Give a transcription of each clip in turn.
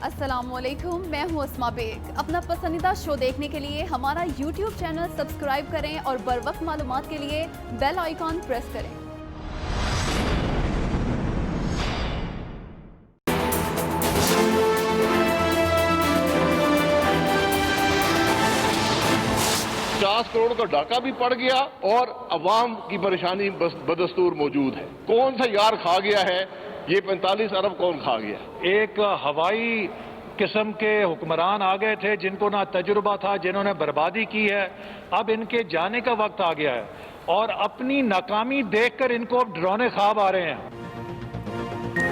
السلام علیکم، میں ہوں اسما بیگ۔ اپنا پسندیدہ شو دیکھنے کے لیے ہمارا یوٹیوب چینل سبسکرائب کریں اور بروقت معلومات کے لیے بیل آئیکن پریس کریں۔ کروڑ کا ڈاکہ بھی پڑ گیا اور عوام کی پریشانی بدستور موجود ہے۔ کون سا یار کھا گیا ہے یہ 45 ارب؟ کون کھا گیا؟ ایک ہوائی قسم کے حکمران آ گئے تھے جن کو نہ تجربہ تھا، جنہوں نے بربادی کی ہے۔ اب ان کے جانے کا وقت آ گیا ہے اور اپنی ناکامی دیکھ کر ان کو اب ڈرانے خواب آ رہے ہیں۔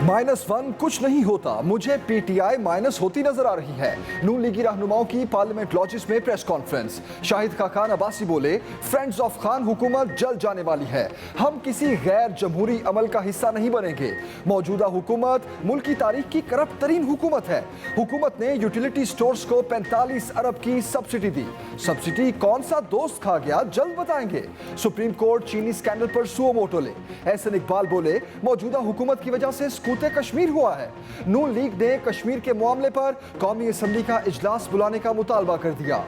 -1 کچھ نہیں ہوتا، مجھے پی ٹی آئی مائنس ہوتی نظر آ رہی ہے۔ نون لیگی رہنماؤں کی پارلیمنٹ لاجز میں پریس کانفرنس۔ شاہد خاقان عباسی بولے، فرینڈز آف خان حکومت جلد جانے والی ہے، ہم کسی غیر جمہوری عمل کا حصہ نہیں بنیں گے۔ موجودہ حکومت ملک کی تاریخ کی کرپٹ ترین حکومت ہے۔ حکومت نے یوٹیلیٹی سٹورز کو 45 ارب کی سبسڈی دی۔ سبسڈی کون سا دوست کھا گیا، جلد بتائیں گے۔ سپریم کورٹ چینی اسکینڈل پر سو موٹو لے۔ احسن اقبال بولے، موجودہ حکومت کی وجہ سے سکوت کشمیر ہوا ہے۔ نون لیگ نے کشمیر کے معاملے پر قومی اسمبلی کا اجلاس بلانے کا مطالبہ کر دیا۔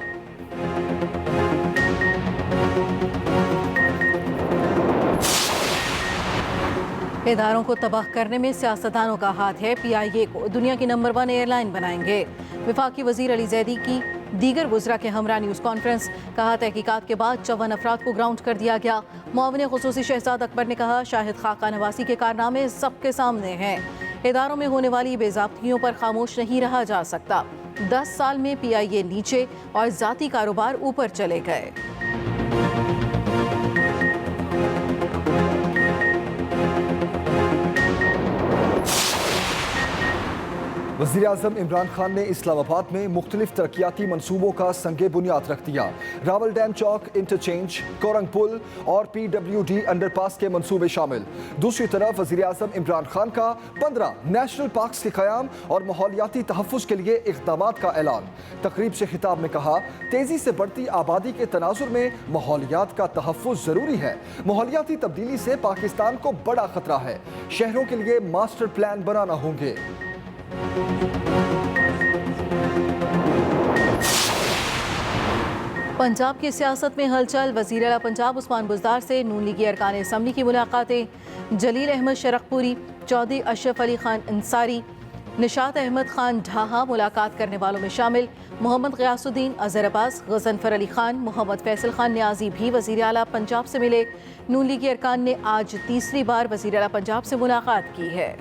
اداروں کو تباہ کرنے میں سیاستدانوں کا ہاتھ ہے، پی آئی اے کو دنیا کی نمبر 1 ایئر لائن بنائیں گے۔ وفاقی وزیر علی زیدی کی دیگر وزراء کے ہمراہ نیوز کانفرنس۔ کہا، تحقیقات کے بعد 54 افراد کو گراؤنڈ کر دیا گیا۔ معاون خصوصی شہزاد اکبر نے کہا، شاہد خاقان عباسی کے کارنامے سب کے سامنے ہیں۔ اداروں میں ہونے والی بے ضابطگیوں پر خاموش نہیں رہا جا سکتا۔ 10 سال میں پی آئی اے نیچے اور ذاتی کاروبار اوپر چلے گئے۔ وزیراعظم عمران خان نے اسلام آباد میں مختلف ترقیاتی منصوبوں کا سنگ بنیاد رکھ دیا۔ راول ڈیم چوک انٹرچینج، کورنگ پل اور پی ڈبلیو ڈی انڈر پاس کے منصوبے شامل۔ دوسری طرف وزیراعظم عمران خان کا 15 نیشنل پارکس کے قیام اور ماحولیاتی تحفظ کے لیے اقدامات کا اعلان۔ تقریب سے خطاب میں کہا، تیزی سے بڑھتی آبادی کے تناظر میں ماحولیات کا تحفظ ضروری ہے۔ ماحولیاتی تبدیلی سے پاکستان کو بڑا خطرہ ہے، شہروں کے لیے ماسٹر پلان بنانا ہوں گے۔ پنجاب کی سیاست میں ہلچل۔ وزیر اعلیٰ پنجاب عثمان بزدار سے نون لیگی ارکان اسمبلی کی ملاقاتیں۔ جلیل احمد شرقپوری، چودھری اشرف علی خان انصاری، نشاط احمد خان ڈھاہا ملاقات کرنے والوں میں شامل۔ محمد غیاث الدین، اظہر عباس، غضنفر علی خان، محمد فیصل خان نیازی بھی وزیر اعلیٰ پنجاب سے ملے۔ نون لیگی ارکان نے آج تیسری بار وزیر اعلیٰ پنجاب سے ملاقات کی ہے۔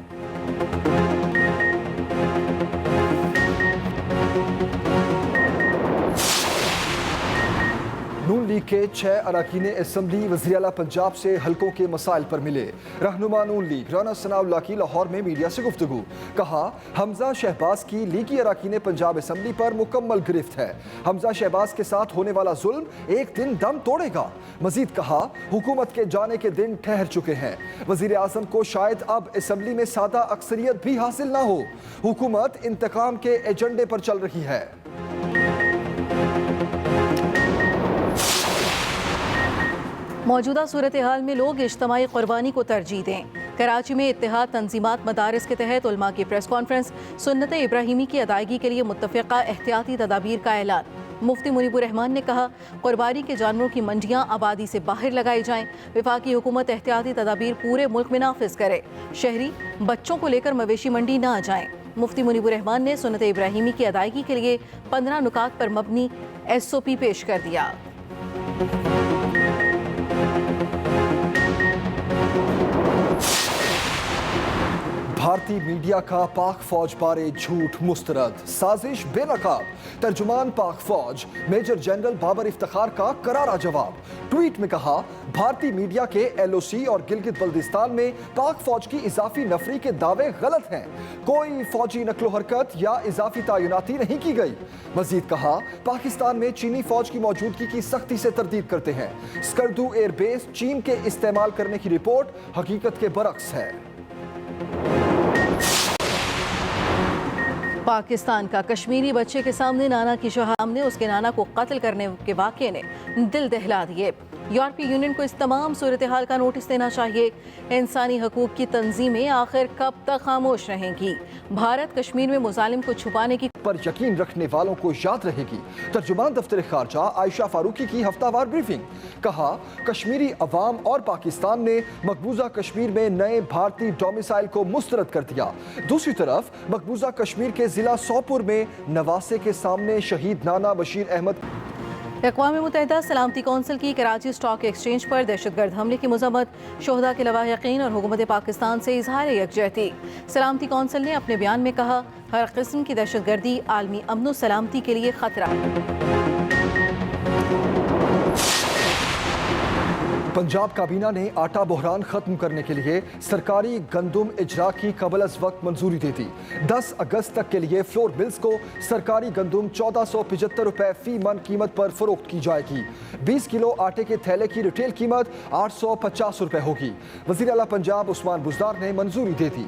نون لیگ کے 6 اراکین اسمبلی وزیر اعلیٰ پنجاب سے حلقوں کے مسائل پر ملے۔ رہنما نون لیگ رانا ثناء اللہ کی لاہور میں میڈیا سے گفتگو۔ کہا، حمزہ شہباز کی لیگی اراکین پنجاب اسمبلی پر مکمل گرفت ہے۔ حمزہ شہباز کے ساتھ ہونے والا ظلم ایک دن دم توڑے گا۔ مزید کہا، حکومت کے جانے کے دن ٹھہر چکے ہیں۔ وزیر اعظم کو شاید اب اسمبلی میں سادہ اکثریت بھی حاصل نہ ہو۔ حکومت انتقام کے ایجنڈے پر چل رہی ہے۔ موجودہ صورتحال میں لوگ اجتماعی قربانی کو ترجیح دیں۔ کراچی میں اتحاد تنظیمات مدارس کے تحت علماء کی پریس کانفرنس۔ سنت ابراہیمی کی ادائیگی کے لیے متفقہ احتیاطی تدابیر کا اعلان۔ مفتی منیب الرحمان نے کہا، قربانی کے جانوروں کی منڈیاں آبادی سے باہر لگائی جائیں۔ وفاقی حکومت احتیاطی تدابیر پورے ملک میں نافذ کرے۔ شہری بچوں کو لے کر مویشی منڈی نہ جائیں۔ مفتی منیب الرحمان نے سنت ابراہیمی کی ادائیگی کے لیے 15 نکات پر مبنی SOP پیش کر دیا۔ بھارتی میڈیا کا پاک فوج بارے جھوٹ مسترد، سازش بے نقاب۔ ترجمان پاک فوج میجر جنرل بابر افتخار کا کرارا جواب۔ ٹویٹ میں کہا، بھارتی میڈیا کے LOC اور گلگت بلتستان میں پاک فوج کی اضافی نفری کے دعوے غلط ہیں۔ کوئی فوجی نقل و حرکت یا اضافی تعیناتی نہیں کی گئی۔ مزید کہا، پاکستان میں چینی فوج کی موجودگی کی سختی سے تردید کرتے ہیں۔ اسکردو ایئر بیس چین کے استعمال کرنے کی رپورٹ حقیقت کے برعکس ہے۔ پاکستان کا کشمیری بچے کے سامنے نانا کی شہام نے اس کے نانا کو قتل کرنے کے واقعے نے دل دہلا دیے۔ यूरोपीय यूनियन को इस तमाम सूरत हाल का नोटिस देना चाहिए। इंसानी हकूक की तंजीमें आखिर कब तक खामोश रहेंगी? भारत कश्मीर में मुजालिम को छुपाने की पर यकीन रखने वालों को याद रहेगी। तर्जुमान दफ्तर खारजा आयशा फारूकी की हफ्तावार ब्रीफिंग। कहा, कश्मीरी अवाम और पाकिस्तान ने मकबूजा कश्मीर में नए भारतीय डोमिसाइल को मुस्तरद कर दिया। दूसरी तरफ मकबूजा कश्मीर के जिला सोपुर में नवासे के सामने शहीद नाना बशीर अहमद। अक़वाम मुत्तहिदा सलामती कौंसिल की कराची स्टॉक एक्सचेंज पर दहशतगर्द हमले की मज़म्मत। शोहदा के लवाहिकीन और हुकूमत पाकिस्तान से इजहार यकजहती। सलामती कौंसिल ने अपने बयान में कहा, हर किस्म की दहशतगर्दी आलमी अमन व सलामती के लिए खतरा। पंजाब काबीना ने आटा बहरान खत्म करने के लिए सरकारी गंदुम इजरा की कबल अज वक्त मंजूरी दे दी। 10 अगस्त तक के लिए फ्लोर मिल्स को सरकारी गंदुम 1475 रुपए फी मन कीमत पर फरोख्त की जाएगी। 20 किलो आटे के थैले की रिटेल कीमत 850 रुपए होगी। वज़ीर आला पंजाब उस्मान बुज़दार ने मंजूरी दे दी।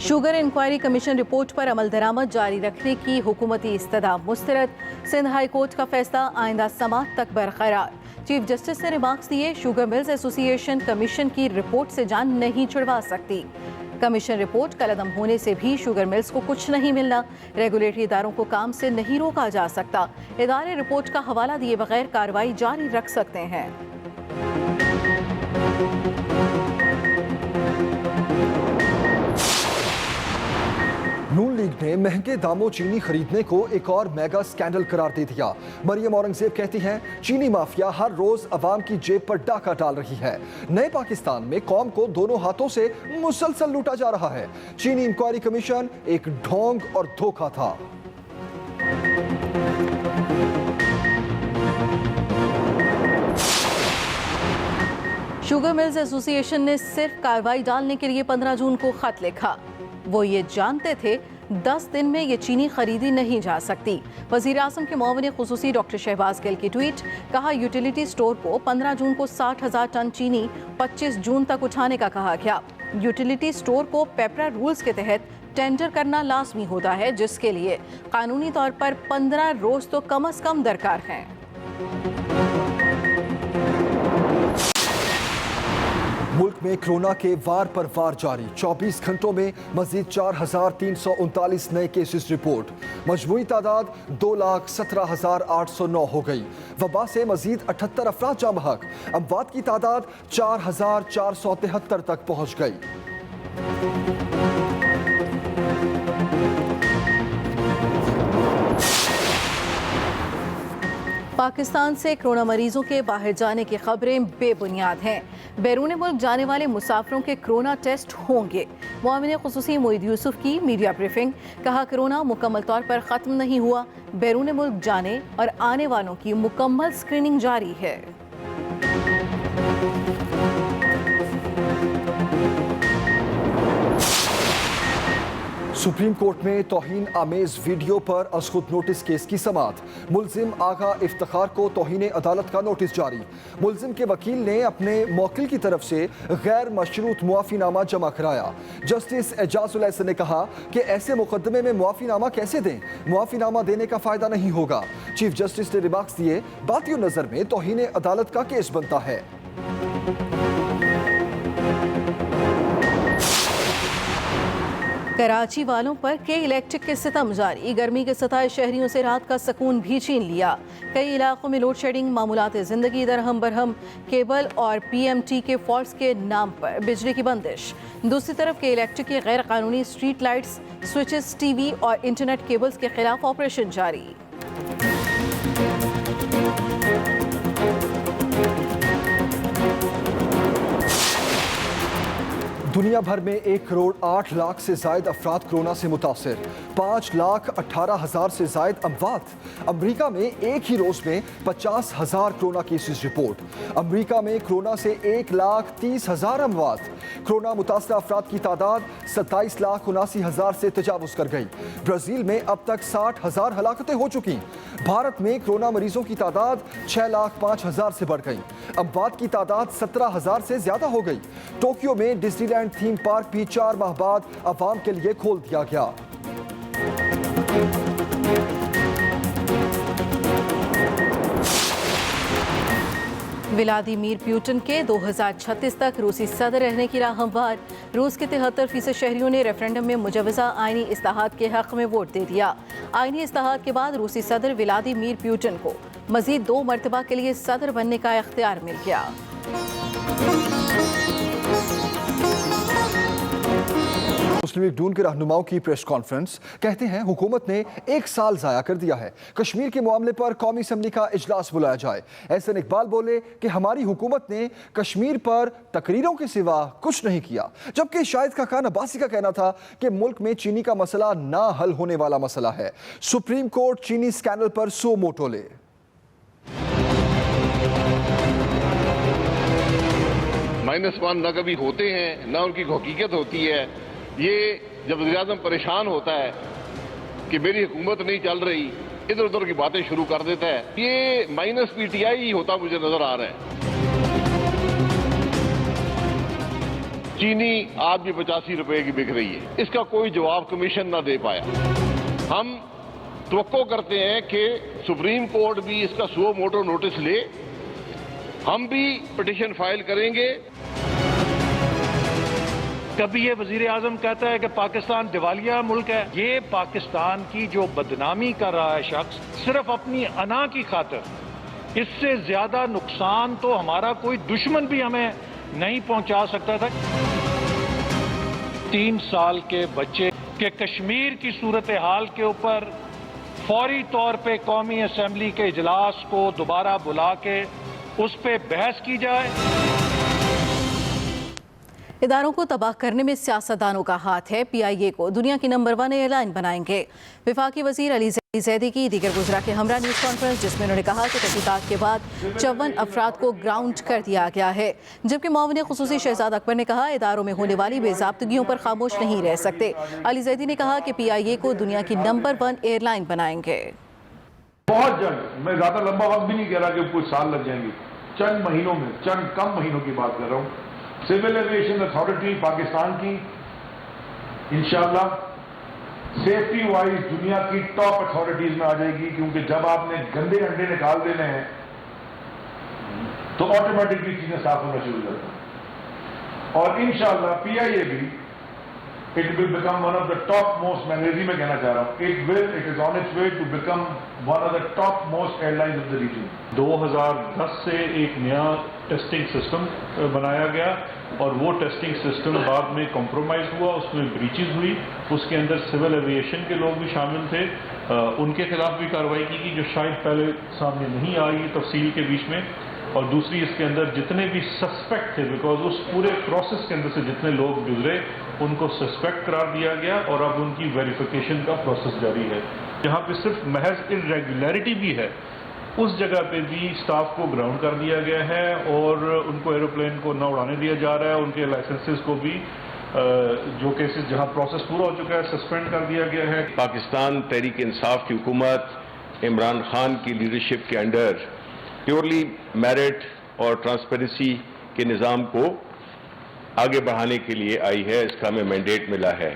शुगर इंक्वायरी कमीशन रिपोर्ट पर अमल दरामद जारी रखने की हुकूमती इस्तदा मुस्तरद। सिंध हाई कोर्ट का फैसला आइंदा समात तक बरकरार। चीफ जस्टिस ने रिमार्क्स दिए, शुगर मिल्स एसोसिएशन कमीशन की रिपोर्ट से जान नहीं छुड़वा सकती। कमीशन रिपोर्ट कलअदम होने से भी शुगर मिल्स को कुछ नहीं मिलना। रेगुलेटरी इदारों को काम से नहीं रोका जा सकता। इदारे रिपोर्ट का हवाला दिए बगैर कार्रवाई जारी रख सकते हैं। नून लीग ने महंगे दामों चीनी खरीदने को एक और मेगा स्कैंडल करार दे दिया। मरियम औरंगजेब कहती हैं, चीनी माफिया हर रोज अवाम की जेब पर डाका डाल रही है। नए पाकिस्तान में कौम को दोनों हाथों से मुसलसल लूटा जा रहा है। चीनी इंक्वायरी कमीशन एक ढोंग और धोखा था। शुगर मिल्स एसोसिएशन ने सिर्फ कार्रवाई डालने के लिए 15 जून को खत लिखा। वो ये जानते थे 10 दिन में ये चीनी खरीदी नहीं जा सकती। वज़ीर आज़म के मुआविन ख़ुसूसी डॉक्टर शहबाज गिल की ट्वीट। कहा, यूटिलिटी स्टोर को 15 जून को 60,000 टन चीनी 25 जून तक उठाने का कहा गया। यूटिलिटी स्टोर को पेपरा रूल्स के तहत टेंडर करना लाजमी होता है, जिसके लिए कानूनी तौर पर 15 रोज तो कम अज़ कम दरकार हैं। मुल्क में कोरोना के वार पर वार जारी। 24 घंटों में मजीद 4,339 नए केसेस रिपोर्ट। मजमूई तादाद 2,17,809 हो गई। वबा से मजीद 78 अफराद जाँ बहक। अमवात की तादाद 4,473 तक पहुँच गई। पाकिस्तान से कोरोना मरीजों के बाहर जाने की खबरें बेबुनियाद हैं। बैरून मुल्क जाने वाले मुसाफिरों के कोरोना टेस्ट होंगे। मुआविन ख़ुसूसी मोईद यूसुफ की मीडिया ब्रीफिंग। कहा, कोरोना मुकम्मल तौर पर ख़त्म नहीं हुआ। बैरून मुल्क जाने और आने वालों की मुकम्मल स्क्रीनिंग जारी है। सुप्रीम कोर्ट में तौहीन आमेज वीडियो पर अज़खुद नोटिस केस की समाअत। मुल्जिम आगा इफ्तिखार को तौहीन अदालत का नोटिस जारी। मुल्जिम के वकील ने अपने मौकिल की तरफ से गैर मशरूत मुआफ़ीनामा जमा कराया। जस्टिस एजाजुल एहसन ने कहा कि ऐसे मुकदमे में मुआफ़ीनामा कैसे दें, मुआफ़ीनामा देने का फ़ायदा नहीं होगा। चीफ जस्टिस ने रिमार्क्स दिए, बातियों नज़र में तौहीन अदालत का केस बनता है। कराची वालों पर कई इलेक्ट्रिक के सितम जारी। गर्मी के सताए शहरियों से रात का सुकून भी छीन लिया। कई इलाकों में लोड शेडिंग, मामूलात ज़िंदगी दरहम बरहम। केबल और PMT के फॉल्ट्स के नाम पर बिजली की बंदिश। दूसरी तरफ के इलेक्ट्रिक के गैर कानूनी स्ट्रीट लाइट्स, स्विचेस, TV और इंटरनेट केबल्स के खिलाफ ऑपरेशन जारी। दुनिया भर में 1 करोड़ 8 लाख से जायद अफराद कोरोना से मुतासर। 5,18,000 से जायद अमवात। अमरीका में एक ही रोज में 50,000 कोरोना केसेस रिपोर्ट। अमरीका में कोरोना से 1,30,000 अमवात। कोरोना मुतासर अफराद की तादाद 27,79,000 से तजावुज कर गई। ब्राज़ील में अब तक 60,000 हलाकतें हो चुकी। भारत में कोरोना मरीजों की तादाद 6,05,000 से बढ़ गई। अमवात की तादाद 17,000 से ज्यादा हो गई। टोक्यो में डिज्नीलैंड थीम पार्क भी 4 माह बाद अवाम के लिए खोल दिया गया। व्लादिमीर पुतिन के 2036 तक रूसी सदर रहने की राह हमवार। रूस के 73% शहरियों ने रेफरेंडम में मुजवजा आईनी इस्लाहात के हक में वोट दे दिया। आईनी इस्लाहात के बाद रूसी सदर व्लादिमीर पुतिन को मजीद 2 मरतबा के लिए सदर बनने का इख्तियार मिल गया। मुस्लिम लीग नून के रहनुमाओं की प्रेस कॉन्फ्रेंस, कहते हैं हुकूमत ने 1 साल ज़ाया कर दिया है, कश्मीर के मामले पर कौमी असम्बली का इजलास बुलाया जाए। एहसन इकबाल बोले कि हमारी हुकूमत ने कश्मीर पर तकरीरों के सिवा कुछ नहीं किया, जबकि शाहिद खाकान अब्बासी का कहना था कि मुल्क में चीनी का मसला ना हल होने वाला मसला है। सुप्रीम कोर्ट चीनी स्कैंडल पर सो मोटो ले। -1 न कभी होते हैं न उनकी हकीकत होती है। ये जब वज़ीर-ए-आज़म परेशान होता है कि मेरी हुकूमत नहीं चल रही, इधर उधर की बातें शुरू कर देता है। ये -PTI ही होता मुझे नजर आ रहा है। चीनी आज भी 85 रुपए की बिक रही है, इसका कोई जवाब कमीशन ना दे पाया। हम तवक्को करते हैं कि सुप्रीम कोर्ट भी इसका सो मोटो नोटिस ले, हम भी पिटीशन फाइल करेंगे। कभी ये वजीर आजम कहता है कि पाकिस्तान दिवालिया मुल्क है। ये पाकिस्तान की जो बदनामी कर रहा है शख्स, सिर्फ अपनी अना की खातिर, इससे ज्यादा नुकसान तो हमारा कोई दुश्मन भी हमें नहीं पहुंचा सकता था। 3 साल के बच्चे के कश्मीर की सूरत हाल के ऊपर फौरी तौर पे कौमी असम्बली के इजलास को दोबारा बुला के उस पे बहस की जाए। इदारों को तबाह करने में सियासतदानों का हाथ है। PIA को दुनिया की नंबर 1 एयरलाइन बनाएंगे। वफाकी वजीर अली जैदी की दीगर गुजरा के हमरा न्यूज़ कॉन्फ्रेंस, जिसमें उन्होंने कहा कि तहकीकात के बाद 54 अफराद को ग्राउंड कर दिया गया है। जबकि मुआविन खुसूसी शहजाद अकबर ने कहा इदारों में होने वाली बेज़ाब्तगियों पर खामोश नहीं रह सकते। अली जैदी ने कहा कि PIA को दुनिया की नंबर 1 एयरलाइन बनाएंगे। बहुत जल्द, मैं ज्यादा लंबा वक्त भी नहीं कह रहा कि कुछ साल लग जाएंगे, चंद महीनों में, चंद कम महीनों की बात कर रहा हूँ, सिविल एविएशन अथॉरिटी पाकिस्तान की इंशाअल्लाह सेफ्टी वाइज दुनिया की टॉप अथॉरिटीज में आ जाएगी। क्योंकि जब आपने गंदे अंडे निकाल देने हैं तो ऑटोमेटिकली चीजें साफ होना शुरू हो जाती हैं। और इंशाअल्लाह PIA भी it will become one of the top most, मैं अंग्रेजी में कहना चाह रहा हूँ, it is on its way to become one of the top most airlines of the region। 2010 से एक नया टेस्टिंग सिस्टम बनाया गया और वो टेस्टिंग सिस्टम बाद में कॉम्प्रोमाइज हुआ, उसमें ब्रीचेज हुई, उसके अंदर सिविल एविएशन के लोग भी शामिल थे, उनके खिलाफ भी कार्रवाई की गई जो शायद पहले सामने नहीं आई तफसील के बीच में। और दूसरी इसके अंदर जितने भी सस्पेक्ट थे, बिकॉज उस पूरे प्रोसेस के अंदर से जितने लोग गुजरे उनको सस्पेक्ट करार दिया गया और अब उनकी वेरिफिकेशन का प्रोसेस जारी है। जहाँ पे सिर्फ महज इरेगुलरिटी भी है उस जगह पे भी स्टाफ को ग्राउंड कर दिया गया है और उनको एरोप्लेन को न उड़ाने दिया जा रहा है। उनके लाइसेंसेस को भी जो केसेस जहाँ प्रोसेस पूरा हो चुका है सस्पेंड कर दिया गया है। पाकिस्तान तहरीक इंसाफ की हुकूमत इमरान खान की लीडरशिप के अंडर प्योरली मेरिट और ट्रांसपेरेंसी के निज़ाम को आगे बढ़ाने के लिए आई है, इसका हमें मैंडेट मिला है।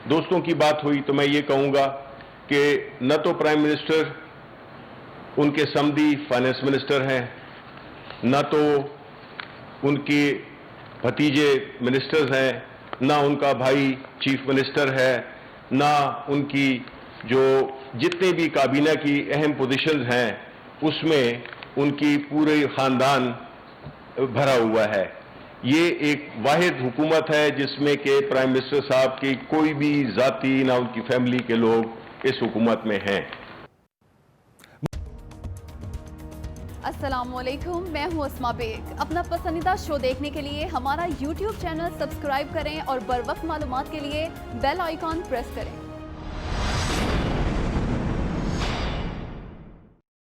दोस्तों की बात हुई तो मैं ये कहूँगा कि न तो प्राइम मिनिस्टर उनके समधी फाइनेंस मिनिस्टर हैं, न तो उनके भतीजे मिनिस्टर्स हैं, ना उनका भाई चीफ मिनिस्टर है, ना उनकी जो जितने भी काबीना की अहम पोजीशंस हैं उसमें उनकी पूरे खानदान भरा हुआ है। ये एक वाहिद हुकूमत है जिसमें कि प्राइम मिनिस्टर साहब की कोई भी जाती ना उनकी फैमिली के लोग इस हुकूमत में हैं। अस्सलामुअलैकुम, मैं हूँ अस्मा बेग। अपना पसंदीदा शो देखने के लिए हमारा YouTube चैनल सब्सक्राइब करें और बर वक्त मालूमात के लिए बेल आइकॉन प्रेस करें।